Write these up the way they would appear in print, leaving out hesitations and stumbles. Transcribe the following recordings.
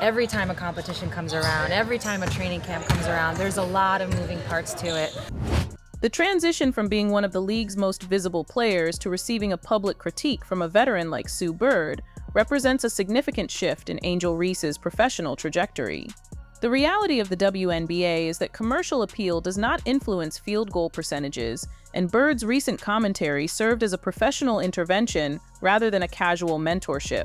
every time a competition comes around, every time a training camp comes around, there's a lot of moving parts to it. The transition from being one of the league's most visible players to receiving a public critique from a veteran like Sue Bird represents a significant shift in Angel Reese's professional trajectory. The reality of the WNBA is that commercial appeal does not influence field goal percentages, and Bird's recent commentary served as a professional intervention rather than a casual mentorship.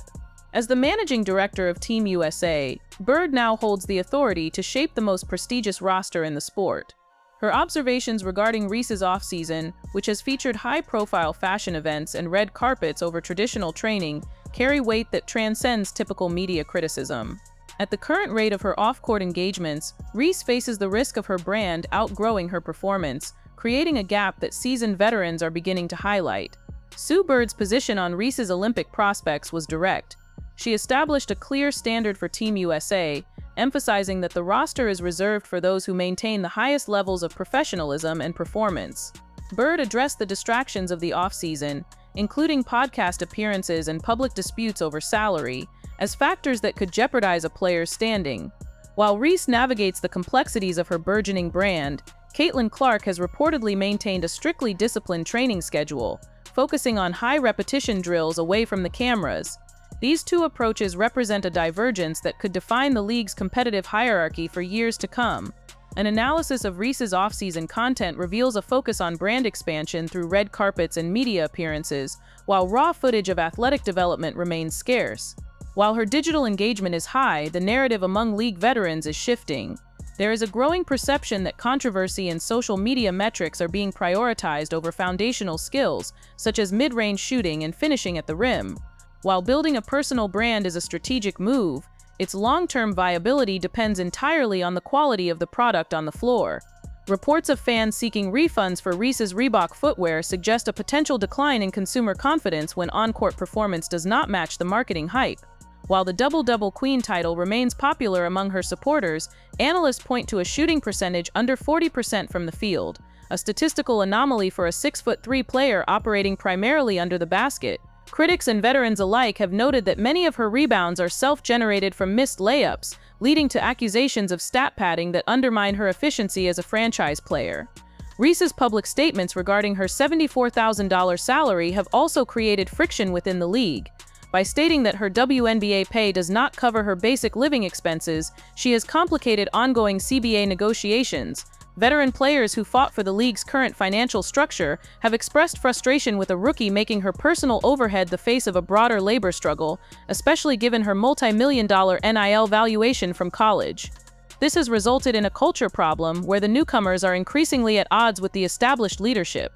As the managing director of Team USA, Bird now holds the authority to shape the most prestigious roster in the sport. Her observations regarding Reese's offseason, which has featured high-profile fashion events and red carpets over traditional training, carry weight that transcends typical media criticism. At the current rate of her off-court engagements, Reese faces the risk of her brand outgrowing her performance, creating a gap that seasoned veterans are beginning to highlight. Sue Bird's position on Reese's Olympic prospects was direct. She established a clear standard for Team USA, emphasizing that the roster is reserved for those who maintain the highest levels of professionalism and performance. Bird addressed the distractions of the offseason, including podcast appearances and public disputes over salary, as factors that could jeopardize a player's standing. While Reese navigates the complexities of her burgeoning brand, Caitlin Clark has reportedly maintained a strictly disciplined training schedule, focusing on high-repetition drills away from the cameras. These two approaches represent a divergence that could define the league's competitive hierarchy for years to come. An analysis of Reese's offseason content reveals a focus on brand expansion through red carpets and media appearances, while raw footage of athletic development remains scarce. While her digital engagement is high, the narrative among league veterans is shifting. There is a growing perception that controversy and social media metrics are being prioritized over foundational skills, such as mid-range shooting and finishing at the rim. While building a personal brand is a strategic move, its long-term viability depends entirely on the quality of the product on the floor. Reports of fans seeking refunds for Reese's Reebok footwear suggest a potential decline in consumer confidence when on-court performance does not match the marketing hype. While the double-double queen title remains popular among her supporters, analysts point to a shooting percentage under 40% from the field, a statistical anomaly for a 6'3" player operating primarily under the basket. Critics and veterans alike have noted that many of her rebounds are self-generated from missed layups, leading to accusations of stat padding that undermine her efficiency as a franchise player. Reese's public statements regarding her $74,000 salary have also created friction within the league. By stating that her WNBA pay does not cover her basic living expenses, she has complicated ongoing CBA negotiations. Veteran players who fought for the league's current financial structure have expressed frustration with a rookie making her personal overhead the face of a broader labor struggle, especially given her multi-million-dollar NIL valuation from college. This has resulted in a culture problem where the newcomers are increasingly at odds with the established leadership.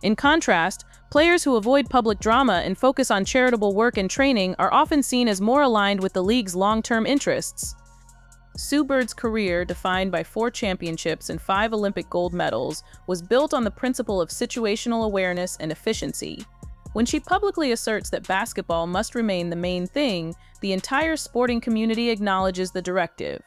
In contrast, players who avoid public drama and focus on charitable work and training are often seen as more aligned with the league's long-term interests. Sue Bird's career, defined by 4 championships and 5 Olympic gold medals, was built on the principle of situational awareness and efficiency. When she publicly asserts that basketball must remain the main thing, the entire sporting community acknowledges the directive.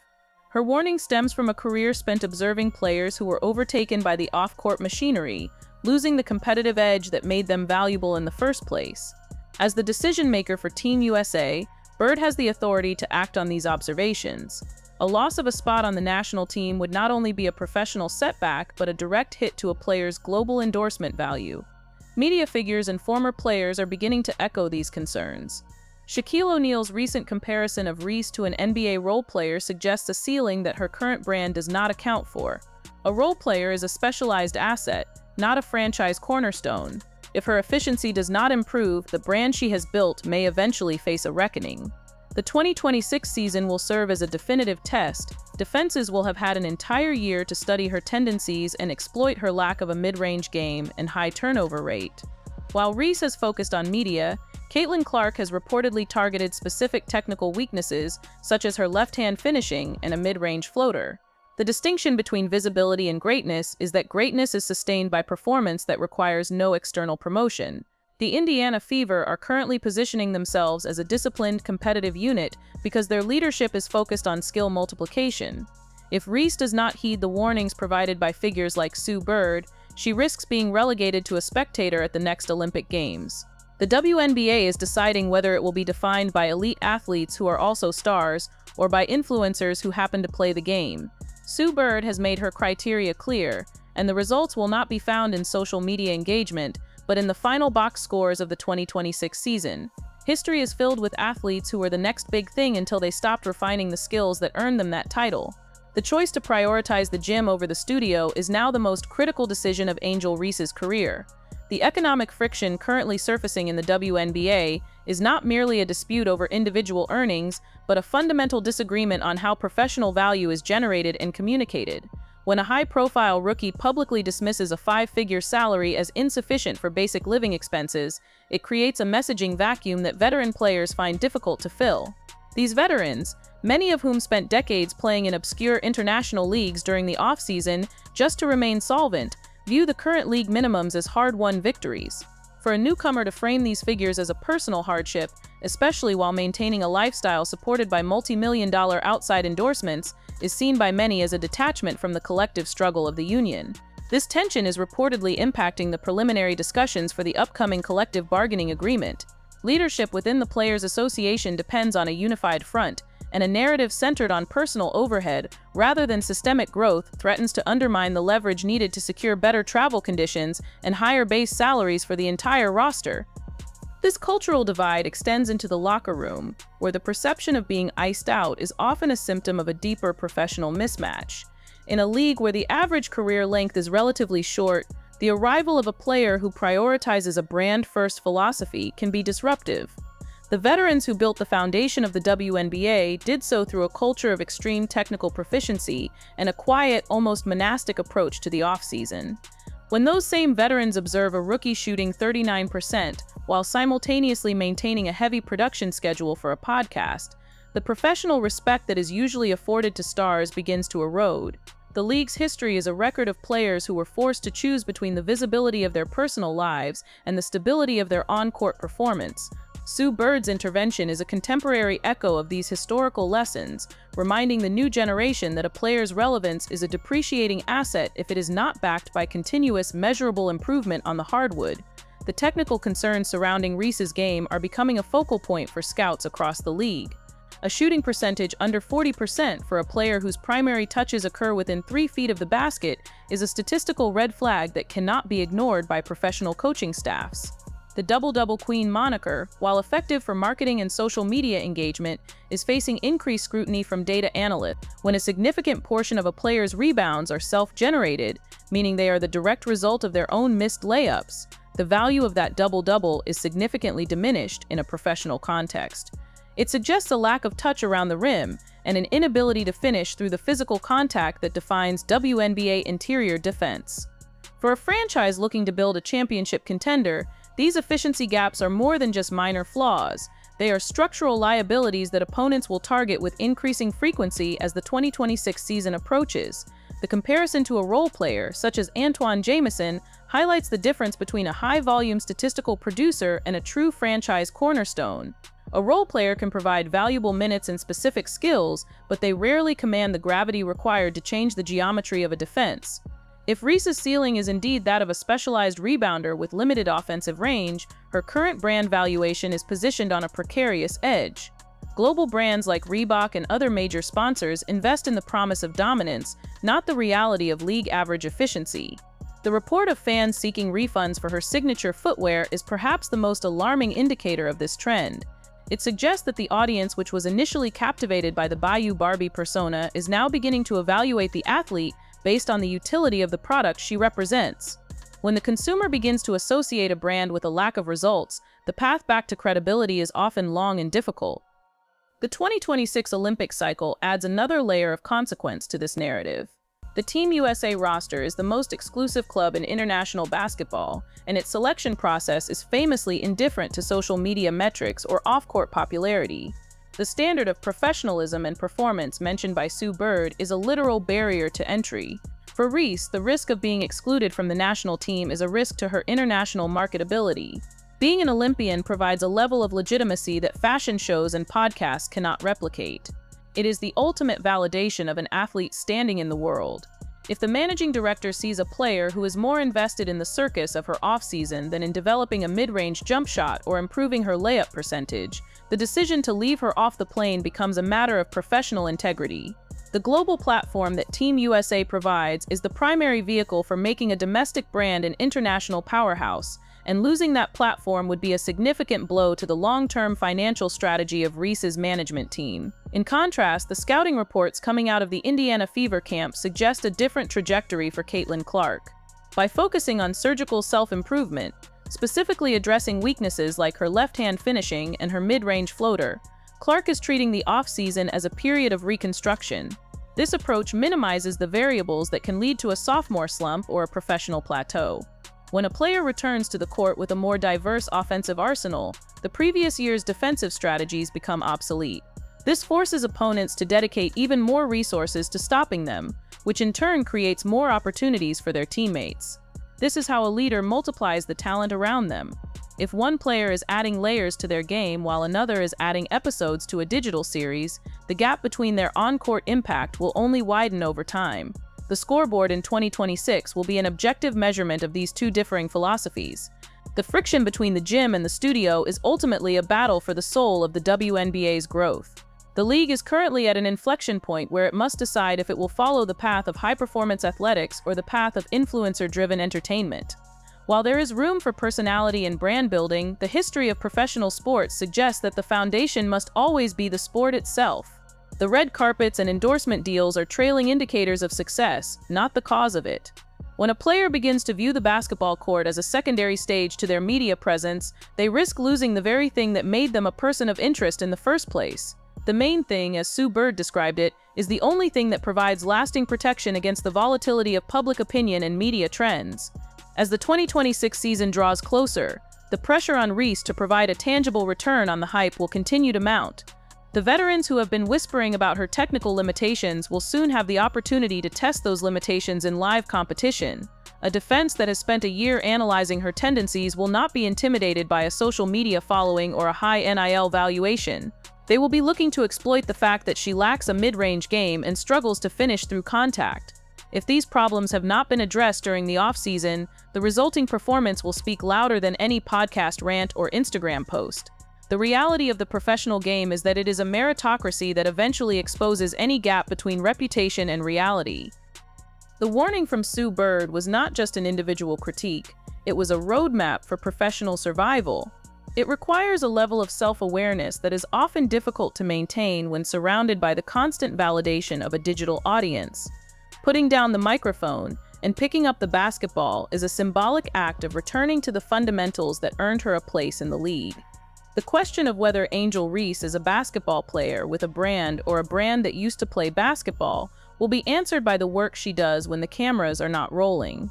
Her warning stems from a career spent observing players who were overtaken by the off-court machinery, losing the competitive edge that made them valuable in the first place. As the decision-maker for Team USA, Bird has the authority to act on these observations. A loss of a spot on the national team would not only be a professional setback, but a direct hit to a player's global endorsement value. Media figures and former players are beginning to echo these concerns. Shaquille O'Neal's recent comparison of Reese to an NBA role player suggests a ceiling that her current brand does not account for. A role player is a specialized asset, not a franchise cornerstone. If her efficiency does not improve, the brand she has built may eventually face a reckoning. The 2026 season will serve as a definitive test. Defenses will have had an entire year to study her tendencies and exploit her lack of a mid-range game and high turnover rate. While Reese has focused on media, Caitlin Clark has reportedly targeted specific technical weaknesses, such as her left-hand finishing and a mid-range floater. The distinction between visibility and greatness is that greatness is sustained by performance that requires no external promotion. The Indiana Fever are currently positioning themselves as a disciplined, competitive unit because their leadership is focused on skill multiplication. If Reese does not heed the warnings provided by figures like Sue Bird, she risks being relegated to a spectator at the next Olympic Games. The WNBA is deciding whether it will be defined by elite athletes who are also stars or by influencers who happen to play the game. Sue Bird has made her criteria clear, and the results will not be found in social media engagement, but in the final box scores of the 2026 season. History is filled with athletes who were the next big thing until they stopped refining the skills that earned them that title. The choice to prioritize the gym over the studio is now the most critical decision of Angel Reese's career. The economic friction currently surfacing in the WNBA is not merely a dispute over individual earnings, but a fundamental disagreement on how professional value is generated and communicated. When a high-profile rookie publicly dismisses a five-figure salary as insufficient for basic living expenses, it creates a messaging vacuum that veteran players find difficult to fill. These veterans, many of whom spent decades playing in obscure international leagues during the off-season just to remain solvent, view the current league minimums as hard-won victories. For a newcomer to frame these figures as a personal hardship, especially while maintaining a lifestyle supported by multi-million-dollar outside endorsements, is seen by many as a detachment from the collective struggle of the union. This tension is reportedly impacting the preliminary discussions for the upcoming collective bargaining agreement. Leadership within the Players Association depends on a unified front, and a narrative centered on personal overhead rather than systemic growth threatens to undermine the leverage needed to secure better travel conditions and higher base salaries for the entire roster. This cultural divide extends into the locker room, where the perception of being iced out is often a symptom of a deeper professional mismatch. In a league where the average career length is relatively short, the arrival of a player who prioritizes a brand-first philosophy can be disruptive. The veterans who built the foundation of the WNBA did so through a culture of extreme technical proficiency and a quiet, almost monastic approach to the off-season. When those same veterans observe a rookie shooting 39% while simultaneously maintaining a heavy production schedule for a podcast, the professional respect that is usually afforded to stars begins to erode. The league's history is a record of players who were forced to choose between the visibility of their personal lives and the stability of their on-court performance. Sue Bird's intervention is a contemporary echo of these historical lessons, reminding the new generation that a player's relevance is a depreciating asset if it is not backed by continuous, measurable improvement on the hardwood. The technical concerns surrounding Reese's game are becoming a focal point for scouts across the league. A shooting percentage under 40% for a player whose primary touches occur within 3 feet of the basket is a statistical red flag that cannot be ignored by professional coaching staffs. The double-double queen moniker, while effective for marketing and social media engagement, is facing increased scrutiny from data analysts. When a significant portion of a player's rebounds are self-generated, meaning they are the direct result of their own missed layups, the value of that double-double is significantly diminished in a professional context. It suggests a lack of touch around the rim and an inability to finish through the physical contact that defines WNBA interior defense. For a franchise looking to build a championship contender, these efficiency gaps are more than just minor flaws. They are structural liabilities that opponents will target with increasing frequency as the 2026 season approaches. The comparison to a role player, such as Antoine Jamison, highlights the difference between a high-volume statistical producer and a true franchise cornerstone. A role player can provide valuable minutes and specific skills, but they rarely command the gravity required to change the geometry of a defense. If Reese's ceiling is indeed that of a specialized rebounder with limited offensive range, her current brand valuation is positioned on a precarious edge. Global brands like Reebok and other major sponsors invest in the promise of dominance, not the reality of league average efficiency. The report of fans seeking refunds for her signature footwear is perhaps the most alarming indicator of this trend. It suggests that the audience, which was initially captivated by the Bayou Barbie persona, is now beginning to evaluate the athlete based on the utility of the product she represents. When the consumer begins to associate a brand with a lack of results, the path back to credibility is often long and difficult. The 2026 Olympic cycle adds another layer of consequence to this narrative. The Team USA roster is the most exclusive club in international basketball, and its selection process is famously indifferent to social media metrics or off-court popularity. The standard of professionalism and performance mentioned by Sue Bird is a literal barrier to entry. For Reese, the risk of being excluded from the national team is a risk to her international marketability. Being an Olympian provides a level of legitimacy that fashion shows and podcasts cannot replicate. It is the ultimate validation of an athlete's standing in the world. If the managing director sees a player who is more invested in the circus of her offseason than in developing a mid-range jump shot or improving her layup percentage, the decision to leave her off the plane becomes a matter of professional integrity. The global platform that Team USA provides is the primary vehicle for making a domestic brand an international powerhouse, and losing that platform would be a significant blow to the long-term financial strategy of Reese's management team. In contrast, the scouting reports coming out of the Indiana Fever camp suggest a different trajectory for Caitlin Clark. By focusing on surgical self-improvement, specifically addressing weaknesses like her left-hand finishing and her mid-range floater, Clark is treating the offseason as a period of reconstruction. This approach minimizes the variables that can lead to a sophomore slump or a professional plateau. When a player returns to the court with a more diverse offensive arsenal, the previous year's defensive strategies become obsolete. This forces opponents to dedicate even more resources to stopping them, which in turn creates more opportunities for their teammates. This is how a leader multiplies the talent around them. If one player is adding layers to their game while another is adding episodes to a digital series, the gap between their on-court impact will only widen over time. The scoreboard in 2026 will be an objective measurement of these two differing philosophies. The friction between the gym and the studio is ultimately a battle for the soul of the WNBA's growth. The league is currently at an inflection point where it must decide if it will follow the path of high-performance athletics or the path of influencer-driven entertainment. While there is room for personality and brand building, the history of professional sports suggests that the foundation must always be the sport itself. The red carpets and endorsement deals are trailing indicators of success, not the cause of it. When a player begins to view the basketball court as a secondary stage to their media presence, they risk losing the very thing that made them a person of interest in the first place. The main thing, as Sue Bird described it, is the only thing that provides lasting protection against the volatility of public opinion and media trends. As the 2026 season draws closer, the pressure on Reese to provide a tangible return on the hype will continue to mount. The veterans who have been whispering about her technical limitations will soon have the opportunity to test those limitations in live competition. A defense that has spent a year analyzing her tendencies will not be intimidated by a social media following or a high NIL valuation. They will be looking to exploit the fact that she lacks a mid-range game and struggles to finish through contact. If these problems have not been addressed during the offseason, the resulting performance will speak louder than any podcast rant or Instagram post. The reality of the professional game is that it is a meritocracy that eventually exposes any gap between reputation and reality. The warning from Sue Bird was not just an individual critique, it was a roadmap for professional survival. It requires a level of self-awareness that is often difficult to maintain when surrounded by the constant validation of a digital audience. Putting down the microphone and picking up the basketball is a symbolic act of returning to the fundamentals that earned her a place in the league. The question of whether Angel Reese is a basketball player with a brand or a brand that used to play basketball will be answered by the work she does when the cameras are not rolling.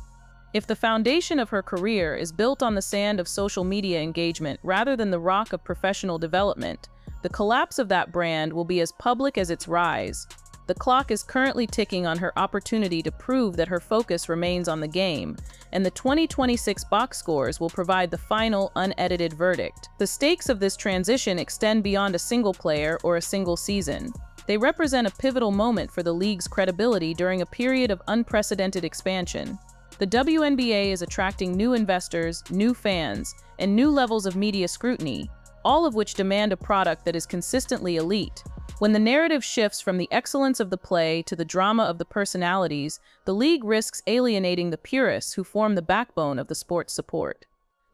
If the foundation of her career is built on the sand of social media engagement rather than the rock of professional development, the collapse of that brand will be as public as its rise. The clock is currently ticking on her opportunity to prove that her focus remains on the game, and the 2026 box scores will provide the final, unedited verdict. The stakes of this transition extend beyond a single player or a single season. They represent a pivotal moment for the league's credibility during a period of unprecedented expansion. The WNBA is attracting new investors, new fans, and new levels of media scrutiny, all of which demand a product that is consistently elite. When the narrative shifts from the excellence of the play to the drama of the personalities, the league risks alienating the purists who form the backbone of the sport's support.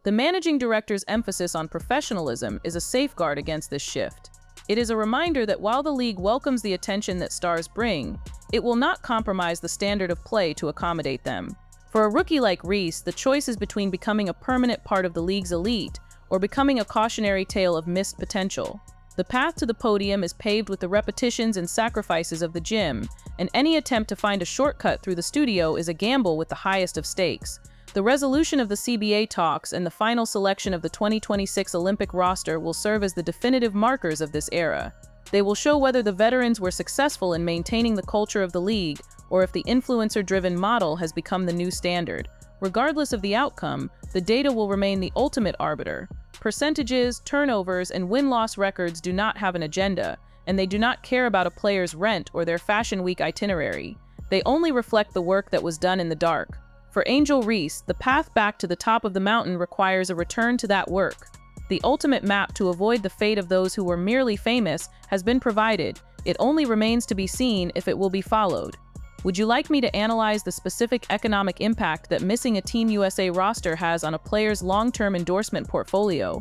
The managing director's emphasis on professionalism is a safeguard against this shift. It is a reminder that while the league welcomes the attention that stars bring, it will not compromise the standard of play to accommodate them. For a rookie like Reese, the choice is between becoming a permanent part of the league's elite or becoming a cautionary tale of missed potential. The path to the podium is paved with the repetitions and sacrifices of the gym, and any attempt to find a shortcut through the studio is a gamble with the highest of stakes. The resolution of the CBA talks and the final selection of the 2026 Olympic roster will serve as the definitive markers of this era. They will show whether the veterans were successful in maintaining the culture of the league, or if the influencer-driven model has become the new standard. Regardless of the outcome, the data will remain the ultimate arbiter. Percentages, turnovers, and win-loss records do not have an agenda, and they do not care about a player's rent or their Fashion Week itinerary. They only reflect the work that was done in the dark. For Angel Reese, the path back to the top of the mountain requires a return to that work. The ultimate map to avoid the fate of those who were merely famous has been provided. It only remains to be seen if it will be followed. Would you like me to analyze the specific economic impact that missing a Team USA roster has on a player's long-term endorsement portfolio?